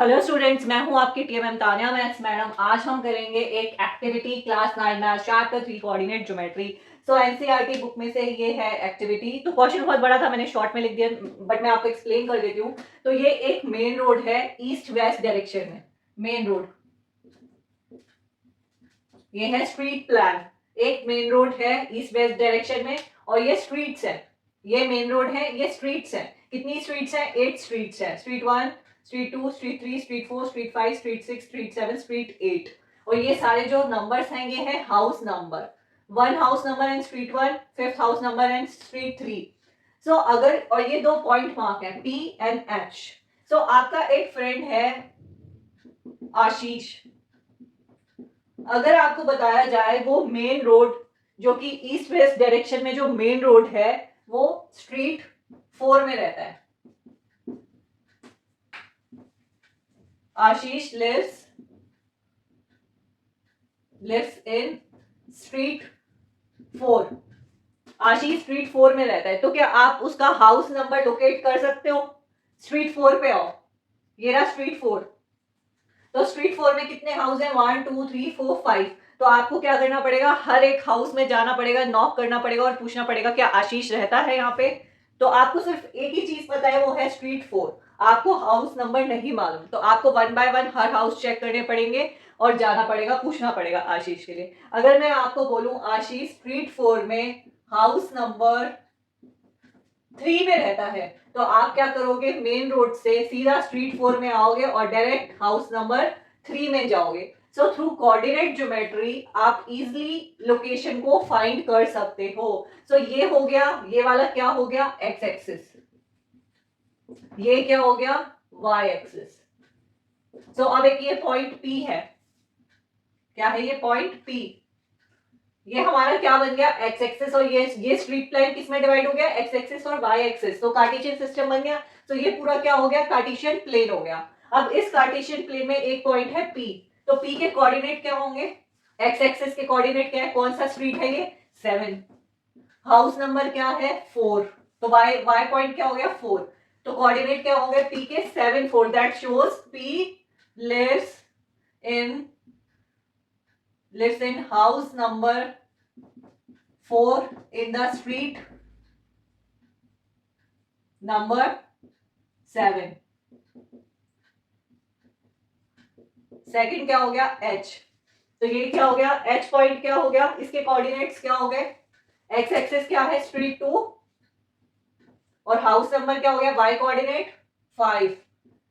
Hello students, मैं हूं आपकी टीएमएम तानिया मैथ्स मैडम। आज हम करेंगे एक activity class 9 math chapter 3 coordinate geometry. So NCERT book में से ये है एक्टिविटी। तो क्वेश्चन बहुत बड़ा था, मैंने शॉर्ट में लिख दिया, बट मैं आपको एक्सप्लेन कर देती हूँ। तो ये एक मेन रोड है ईस्ट वेस्ट डायरेक्शन में। मेन रोड, ये है स्ट्रीट प्लान। एक मेन रोड है ईस्ट वेस्ट डायरेक्शन में और ये स्ट्रीट्स है। ये मेन रोड है, ये स्ट्रीट्स है। कितनी स्ट्रीट्स है? 8 स्ट्रीट्स है। Street 1, street 2, street 3, street 4, street 5, street 6, street 7, street 8। और ये सारे जो नंबर्स हैं ये है house number. 1 house number in street 1, 5th house number in street 3। सो अगर, और ये दो पॉइंट मार्क है P एंड H। सो आपका एक फ्रेंड है आशीष। अगर आपको बताया जाए वो मेन रोड जो कि ईस्ट वेस्ट डायरेक्शन में जो मेन रोड है वो स्ट्रीट 4 में रहता है। Ashish lives in street 4। Ashish street 4 में रहता है। तो क्या आप उसका हाउस नंबर लोकेट कर सकते हो? स्ट्रीट 4 पे आओ, ये रहा स्ट्रीट 4। तो स्ट्रीट 4 में कितने हाउस हैं? 1 2 3 4 5। तो आपको क्या करना पड़ेगा? हर एक हाउस में जाना पड़ेगा, नॉक करना पड़ेगा और पूछना पड़ेगा क्या आशीष रहता है यहाँ पे। तो आपको सिर्फ एक ही चीज पता है, वो है स्ट्रीट 4। आपको हाउस नंबर नहीं मालूम, तो आपको 1 बाय 1 हर हाउस चेक करने पड़ेंगे और जाना पड़ेगा, पूछना पड़ेगा आशीष के लिए। अगर मैं आपको बोलूं आशीष स्ट्रीट 4 में हाउस नंबर 3 में रहता है, तो आप क्या करोगे? मेन रोड से सीधा स्ट्रीट 4 में आओगे और डायरेक्ट हाउस नंबर 3 में जाओगे। सो थ्रू कोऑर्डिनेट ज्योमेट्री आप इजिली लोकेशन को फाइंड कर सकते हो। सो ये हो गया, ये वाला क्या हो गया? X axis. ये क्या हो गया? Y axis. सो अब एक ये पॉइंट P है। क्या है ये पॉइंट P? ये हमारा क्या बन गया? X axis. और ये स्ट्रीट प्लेन किस में डिवाइड हो गया? एक्स एक्सिस और वाई एक्सिस। तो कार्टेशियन सिस्टम बन गया। तो ये पूरा क्या हो गया? कार्टेशियन प्लेन हो गया। अब इस कार्टेशियन प्लेन में एक पॉइंट है P। तो P के कोऑर्डिनेट क्या होंगे? एक्स एक्सिस के कोऑर्डिनेट क्या है? कौन सा स्ट्रीट है ये? 7। हाउस नंबर क्या है? 4। तो वाई पॉइंट क्या हो गया? 4। तो कोऑर्डिनेट क्या होंगे P के? 7 4। That shows P lives in house number 4 in the street number 7। Second क्या हो गया? H। तो ये क्या हो गया? H पॉइंट क्या हो गया? इसके कोऑर्डिनेट्स क्या हो गए? एक्स एक्सिस क्या है? स्ट्रीट 2। और हाउस नंबर क्या हो गया? Y coordinate 5।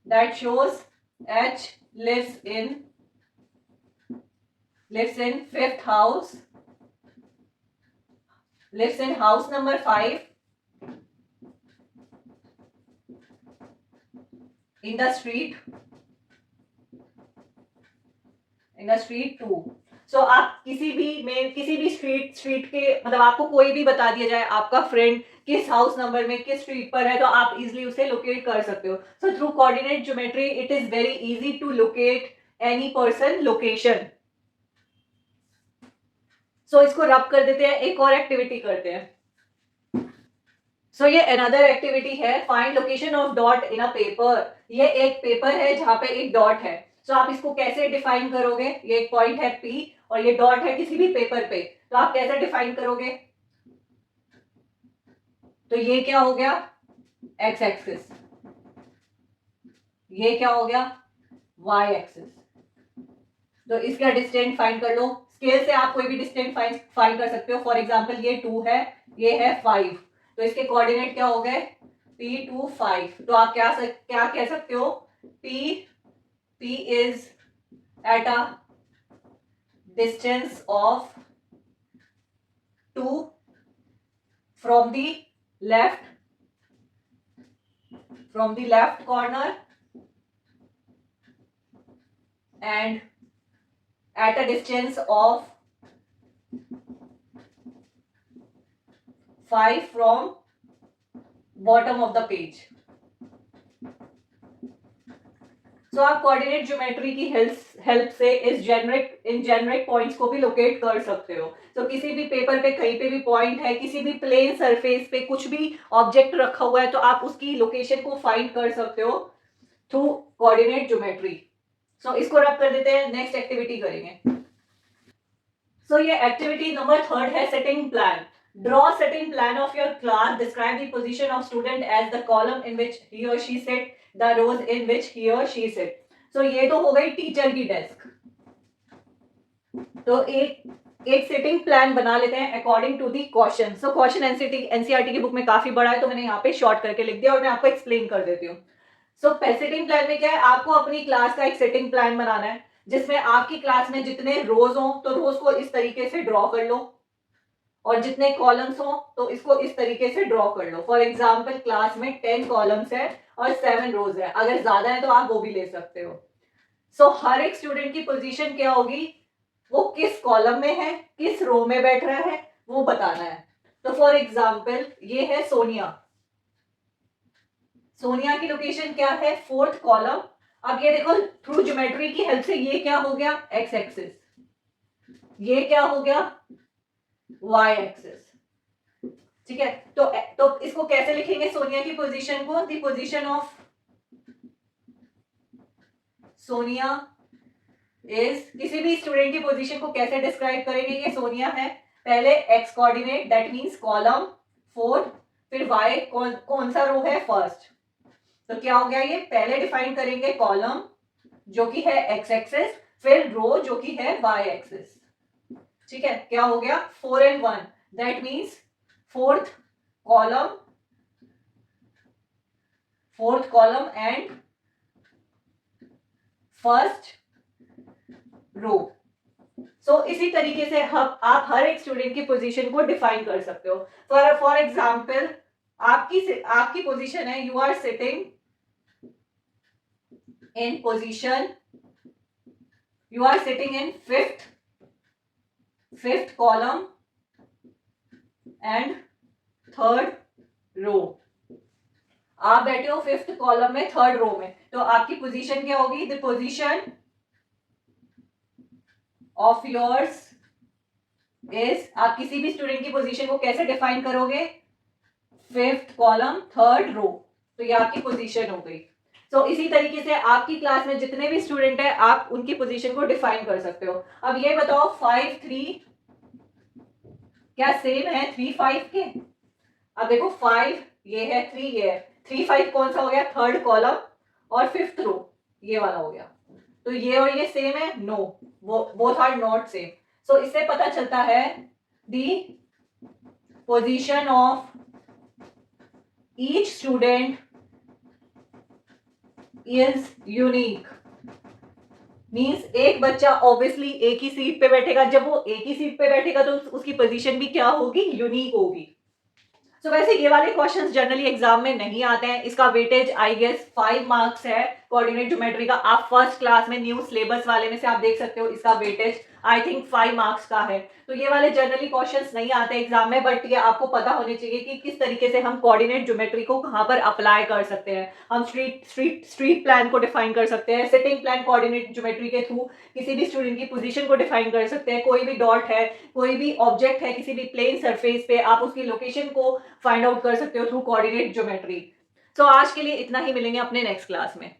That shows H lives in 5th house, lives in house number 5 in the street 2। सो आप किसी भी स्ट्रीट के, मतलब आपको कोई भी बता दिया जाए आपका फ्रेंड किस हाउस नंबर में किस स्ट्रीट पर है, तो आप इजिली उसे लोकेट कर सकते हो। So through coordinate geometry it is very easy to locate any person location. So इसको रब कर देते हैं, एक और एक्टिविटी करते हैं। सो ये अनदर एक्टिविटी है, find location of dot in a paper. ये एक पेपर है जहां पे एक डॉट है। सो आप इसको कैसे डिफाइन करोगे? ये एक पॉइंट है P और ये डॉट है किसी भी पेपर पे, तो आप कैसे डिफाइन करोगे? तो ये क्या हो गया? X axis. ये क्या हो गया? Y axis. तो इसका डिस्टेंस फाइंड कर लो। स्केल से आप कोई भी डिस्टेंस फाइंड कर सकते हो। फॉर एग्जांपल ये 2 है, ये है 5। तो इसके कोऑर्डिनेट क्या हो गए? P 2 5। तो आप क्या कह सकते हो? P is at a distance of 2 from the left corner and at a distance of 5 from bottom of the page। सो आप कोऑर्डिनेट ज्योमेट्री की हेल्प से इन जेनरिक पॉइंट्स को भी लोकेट कर सकते हो। तो किसी भी पेपर पे कहीं पे भी पॉइंट है, किसी भी प्लेन सरफेस पे कुछ भी ऑब्जेक्ट रखा हुआ है, तो आप उसकी लोकेशन को फाइंड कर सकते हो थ्रू कोऑर्डिनेट ज्योमेट्री। सो इसको रब कर देते हैं, नेक्स्ट एक्टिविटी करेंगे। सो ये एक्टिविटी नंबर 3 है seating plan. Draw seating plan of your class, describe the position of student as the column in which he or she sit, the rows in which he or she seat. सो ये तो हो गई teacher की desk. तो एक setting plan बना लेते हैं according to the question. So question NCERT की बुक में काफी बड़ा है, तो मैंने यहाँ पे शॉर्ट करके लिख दिया और मैं आपको एक्सप्लेन कर देती हूँ। सो सेटिंग प्लान में क्या है, आपको अपनी क्लास का एक सेटिंग प्लान बनाना है जिसमें आपकी क्लास में जितने रोज हो तो रोज को इस तरीके से ड्रॉ कर लो, और जितने कॉलम्स हो तो इसको इस तरीके से ड्रॉ कर लो। फॉर एग्जाम्पल क्लास में 10 कॉलम्स है और 7 रोज है, अगर ज्यादा है तो आप वो भी ले सकते हो। सो हर एक स्टूडेंट की पोजीशन क्या होगी, वो किस कॉलम में है, किस रो में बैठ रहा है, वो बताना है। तो फॉर एग्जाम्पल ये है सोनिया, सोनिया की लोकेशन क्या है, 4th कॉलम। अब ये देखो थ्रू ज्योमेट्री की हेल्प से ये क्या हो गया, एक्स एक्सिस, ये क्या हो गया, वाई एक्सिस। ठीक है, तो इसको कैसे लिखेंगे सोनिया की पोजीशन को, the position of Sonia is, किसी भी स्टूडेंट की पोजीशन को कैसे डिस्क्राइब करेंगे, ये सोनिया है, पहले x coordinate that means column 4, फिर वाई कौन सा रो है, फर्स्ट। तो क्या हो गया, ये पहले डिफाइन करेंगे कॉलम जो कि है एक्स एक्सिस, फिर रो जो कि है वाई एक्सिस। ठीक है, क्या हो गया, 4 and 1 that means fourth column and first row. So इसी तरीके से आप हर एक स्टूडेंट की पोजीशन को डिफाइन कर सकते हो। फॉर एग्जाम्पल आपकी पोजीशन है, you are sitting in position, you are sitting in fifth column and third row। आप बैठे हो 5th कॉलम में 3rd रो में, तो आपकी पोजीशन क्या होगी, the position of yours is, आप किसी भी स्टूडेंट की पोजीशन को कैसे डिफाइन करोगे, 5th कॉलम 3rd रो, तो ये आपकी पोजीशन हो गई। तो इसी तरीके से आपकी क्लास में जितने भी स्टूडेंट है आप उनकी पोजीशन को डिफाइन कर सकते हो। अब ये बताओ 5 3 क्या सेम है 3 5 के? अब देखो 5 ये है, 3 ये है, 3 5 कौन सा हो गया, 3rd कॉलम और 5th रो, ये वाला हो गया। तो ये और ये सेम है, no, both are not same. So इससे पता चलता है the position of each student is unique. Means एक बच्चा ऑब्वियसली एक ही सीट पे बैठेगा, जब वो एक ही सीट पे बैठेगा तो उसकी पोजीशन भी क्या होगी, यूनिक होगी। सो वैसे ये वाले क्वेश्चंस जनरली एग्जाम में नहीं आते हैं, इसका वेटेज आई गेस 5 मार्क्स है कोऑर्डिनेट ज्योमेट्री का। आप फर्स्ट क्लास में न्यू सिलेबस वाले में से आप देख सकते हो, इसका वेटेज आई थिंक 5 मार्क्स का है। तो ये वाले जनरली क्वेश्चंस नहीं आते एग्जाम में, बट ये आपको पता होने चाहिए कि किस तरीके से हम कोऑर्डिनेट ज्योमेट्री को कहां पर अप्लाई कर सकते हैं। हम स्ट्रीट प्लान को डिफाइन कर सकते हैं, सिटिंग प्लान कोऑर्डिनेट ज्योमेट्री के थ्रू किसी भी स्टूडेंट की पोजीशन को डिफाइन कर सकते हैं। कोई भी डॉट है, कोई भी ऑब्जेक्ट है किसी भी प्लेन सरफेस पे, आप उसकी लोकेशन को फाइंड आउट कर सकते हो थ्रू कोऑर्डिनेट ज्योमेट्री। तो आज के लिए इतना ही, मिलेंगे अपने नेक्स्ट क्लास में।